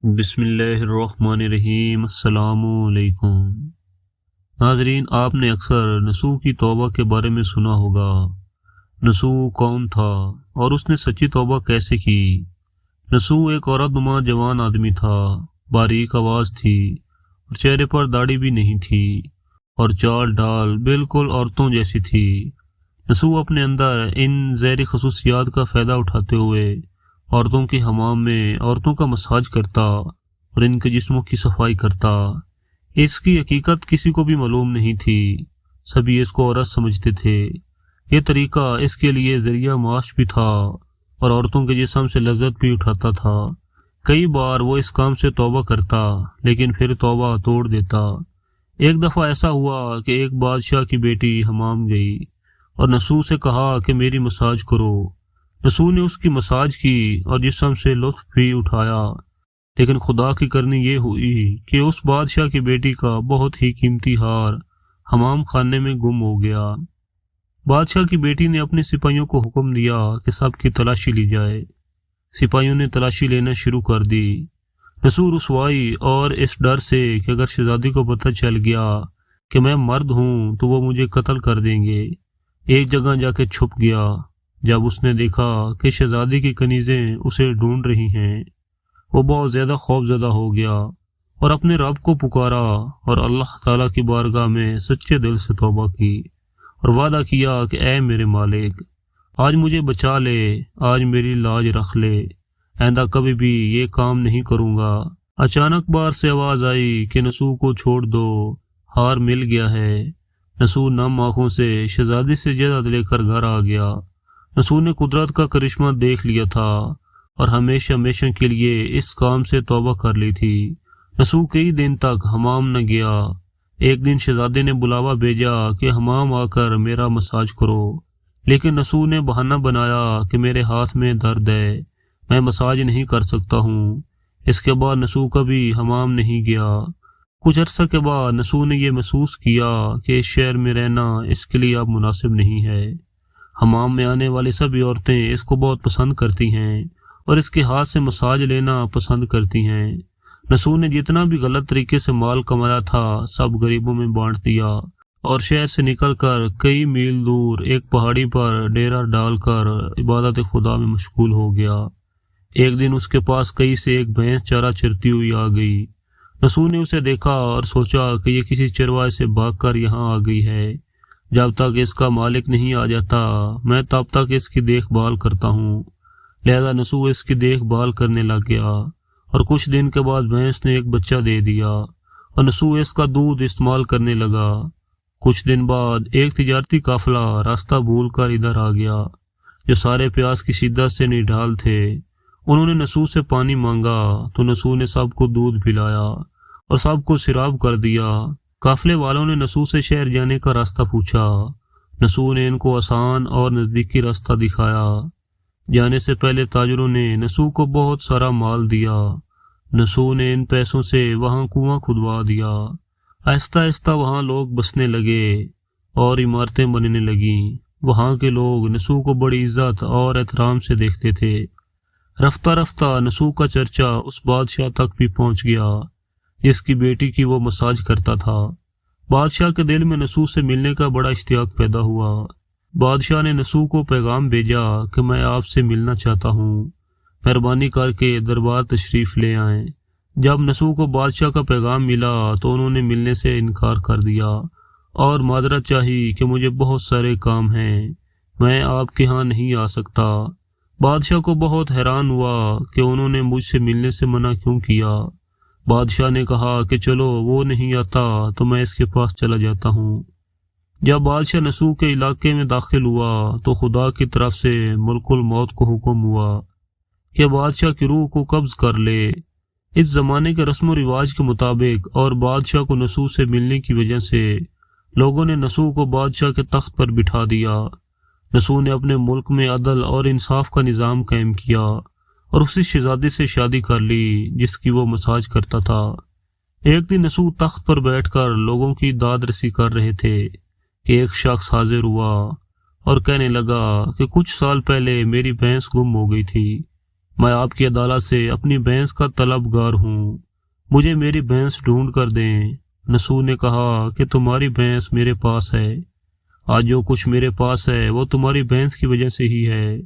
بسم اللہ الرحمن الرحیم۔ السلام علیکم ناظرین، آپ نے اکثر نسوح کی توبہ کے بارے میں سنا ہوگا۔ نسوح کون تھا اور اس نے سچی توبہ کیسے کی؟ نسوح ایک عورت نما جوان آدمی تھا، باریک آواز تھی اور چہرے پر داڑھی بھی نہیں تھی، اور چال ڈال بالکل عورتوں جیسی تھی۔ نسوح اپنے اندر ان ذیلی خصوصیات کا فائدہ اٹھاتے ہوئے عورتوں کے حمام میں عورتوں کا مساج کرتا اور ان کے جسموں کی صفائی کرتا۔ اس کی حقیقت کسی کو بھی معلوم نہیں تھی، سبھی اس کو عورت سمجھتے تھے۔ یہ طریقہ اس کے لیے ذریعہ معاش بھی تھا اور عورتوں کے جسم سے لذت بھی اٹھاتا تھا۔ کئی بار وہ اس کام سے توبہ کرتا لیکن پھر توبہ توڑ دیتا۔ ایک دفعہ ایسا ہوا کہ ایک بادشاہ کی بیٹی حمام گئی اور نسوح سے کہا کہ میری مساج کرو۔ نسوح نے اس کی مساج کی اور جسم سے لطف بھی اٹھایا، لیکن خدا کی کرنی یہ ہوئی کہ اس بادشاہ کی بیٹی کا بہت ہی قیمتی ہار حمام خانے میں گم ہو گیا۔ بادشاہ کی بیٹی نے اپنے سپاہیوں کو حکم دیا کہ سب کی تلاشی لی جائے۔ سپاہیوں نے تلاشی لینا شروع کر دی۔ نسوح رسوائی اور اس ڈر سے کہ اگر شہزادی کو پتہ چل گیا کہ میں مرد ہوں تو وہ مجھے قتل کر دیں گے، ایک جگہ جا کے چھپ گیا۔ جب اس نے دیکھا کہ شہزادی کی کنیزیں اسے ڈھونڈ رہی ہیں، وہ بہت زیادہ خوف زدہ ہو گیا اور اپنے رب کو پکارا اور اللہ تعالیٰ کی بارگاہ میں سچے دل سے توبہ کی اور وعدہ کیا کہ اے میرے مالک، آج مجھے بچا لے، آج میری لاج رکھ لے، آئندہ کبھی بھی یہ کام نہیں کروں گا۔ اچانک باہر سے آواز آئی کہ نسوح کو چھوڑ دو، ہار مل گیا ہے۔ نسوح نم آنکھوں سے شہزادی سے جائیداد لے کر گھر آ گیا۔ نسوح نے قدرت کا کرشمہ دیکھ لیا تھا اور ہمیشہ ہمیشہ کے لیے اس کام سے توبہ کر لی تھی۔ نسوح کئی دن تک حمام نہ گیا۔ ایک دن شہزادے نے بلاوا بھیجا کہ حمام آ کر میرا مساج کرو، لیکن نسوح نے بہانہ بنایا کہ میرے ہاتھ میں درد ہے، میں مساج نہیں کر سکتا ہوں۔ اس کے بعد نسوح کبھی حمام نہیں گیا۔ کچھ عرصہ کے بعد نسوح نے یہ محسوس کیا کہ اس شہر میں رہنا اس کے لیے اب مناسب نہیں ہے۔ حمام میں آنے والی سبھی عورتیں اس کو بہت پسند کرتی ہیں اور اس کے ہاتھ سے مساج لینا پسند کرتی ہیں۔ نسوح نے جتنا بھی غلط طریقے سے مال کمایا تھا سب غریبوں میں بانٹ دیا اور شہر سے نکل کر کئی میل دور ایک پہاڑی پر ڈیرا ڈال کر عبادت خدا میں مشغول ہو گیا۔ ایک دن اس کے پاس کئی سے ایک بھینس چارہ چرتی ہوئی آ گئی۔ نسوح نے اسے دیکھا اور سوچا کہ یہ کسی چرواہے سے بھاگ کر یہاں آ گئی ہے۔ جب تک اس کا مالک نہیں آ جاتا میں تب تک اس کی دیکھ بھال کرتا ہوں۔ لہذا نسوح اس کی دیکھ بھال کرنے لگ گیا اور کچھ دن کے بعد بھینس نے ایک بچہ دے دیا اور نسوح اس کا دودھ استعمال کرنے لگا۔ کچھ دن بعد ایک تجارتی قافلہ راستہ بھول کر ادھر آ گیا، جو سارے پیاس کی شدت سے نڈھال تھے۔ انہوں نے نسوح سے پانی مانگا تو نسوح نے سب کو دودھ پلایا اور سب کو سیراب کر دیا۔ قافلے والوں نے نسوح سے شہر جانے کا راستہ پوچھا۔ نسوح نے ان کو آسان اور نزدیکی راستہ دکھایا۔ جانے سے پہلے تاجروں نے نسوح کو بہت سارا مال دیا۔ نسوح نے ان پیسوں سے وہاں کنواں کھدوا دیا۔ آہستہ آہستہ وہاں لوگ بسنے لگے اور عمارتیں بننے لگیں۔ وہاں کے لوگ نسوح کو بڑی عزت اور احترام سے دیکھتے تھے۔ رفتہ رفتہ نسوح کا چرچا اس بادشاہ تک بھی پہنچ گیا جس کی بیٹی کی وہ مساج کرتا تھا۔ بادشاہ کے دل میں نسوح سے ملنے کا بڑا اشتیاق پیدا ہوا۔ بادشاہ نے نسوح کو پیغام بھیجا کہ میں آپ سے ملنا چاہتا ہوں، مہربانی کر کے دربار تشریف لے آئیں۔ جب نسوح کو بادشاہ کا پیغام ملا تو انہوں نے ملنے سے انکار کر دیا اور معذرت چاہی کہ مجھے بہت سارے کام ہیں، میں آپ کے ہاں نہیں آ سکتا۔ بادشاہ کو بہت حیران ہوا کہ انہوں نے مجھ سے ملنے سے منع کیوں کیا۔ بادشاہ نے کہا کہ چلو وہ نہیں آتا تو میں اس کے پاس چلا جاتا ہوں۔ جب بادشاہ نسوح کے علاقے میں داخل ہوا تو خدا کی طرف سے ملک الموت کو حکم ہوا کہ بادشاہ کی روح کو قبض کر لے۔ اس زمانے کے رسم و رواج کے مطابق اور بادشاہ کو نسوح سے ملنے کی وجہ سے لوگوں نے نسوح کو بادشاہ کے تخت پر بٹھا دیا۔ نسوح نے اپنے ملک میں عدل اور انصاف کا نظام قائم کیا اور اسی شہزادی سے شادی کر لی جس کی وہ مساج کرتا تھا۔ ایک دن نسوح تخت پر بیٹھ کر لوگوں کی داد رسی کر رہے تھے کہ ایک شخص حاضر ہوا اور کہنے لگا کہ کچھ سال پہلے میری بھینس گم ہو گئی تھی، میں آپ کی عدالت سے اپنی بھینس کا طلبگار ہوں، مجھے میری بھینس ڈھونڈ کر دیں۔ نسو نے کہا کہ تمہاری بھینس میرے پاس ہے، آج جو کچھ میرے پاس ہے وہ تمہاری بھینس کی وجہ سے ہی ہے۔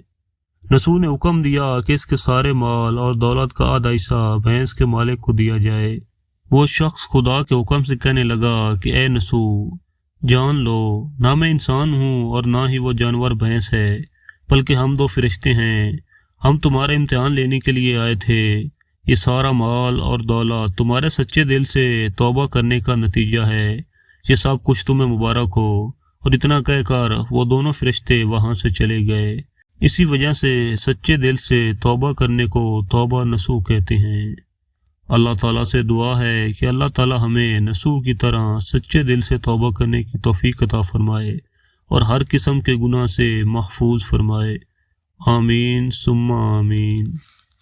نسو نے حکم دیا کہ اس کے سارے مال اور دولت کا آدھا حصہ بھینس کے مالک کو دیا جائے۔ وہ شخص خدا کے حکم سے کہنے لگا کہ اے نسو، جان لو، نہ میں انسان ہوں اور نہ ہی وہ جانور بھینس ہے، بلکہ ہم دو فرشتے ہیں۔ ہم تمہارے امتحان لینے کے لیے آئے تھے۔ یہ سارا مال اور دولت تمہارے سچے دل سے توبہ کرنے کا نتیجہ ہے۔ یہ سب کچھ تمہیں مبارک ہو۔ اور اتنا کہہ کر وہ دونوں فرشتے وہاں سے چلے گئے۔ اسی وجہ سے سچے دل سے توبہ کرنے کو توبہ نسو کہتے ہیں۔ اللہ تعالیٰ سے دعا ہے کہ اللہ تعالیٰ ہمیں نسو کی طرح سچے دل سے توبہ کرنے کی توفیق عطا فرمائے اور ہر قسم کے گناہ سے محفوظ فرمائے۔ آمین ثم آمین۔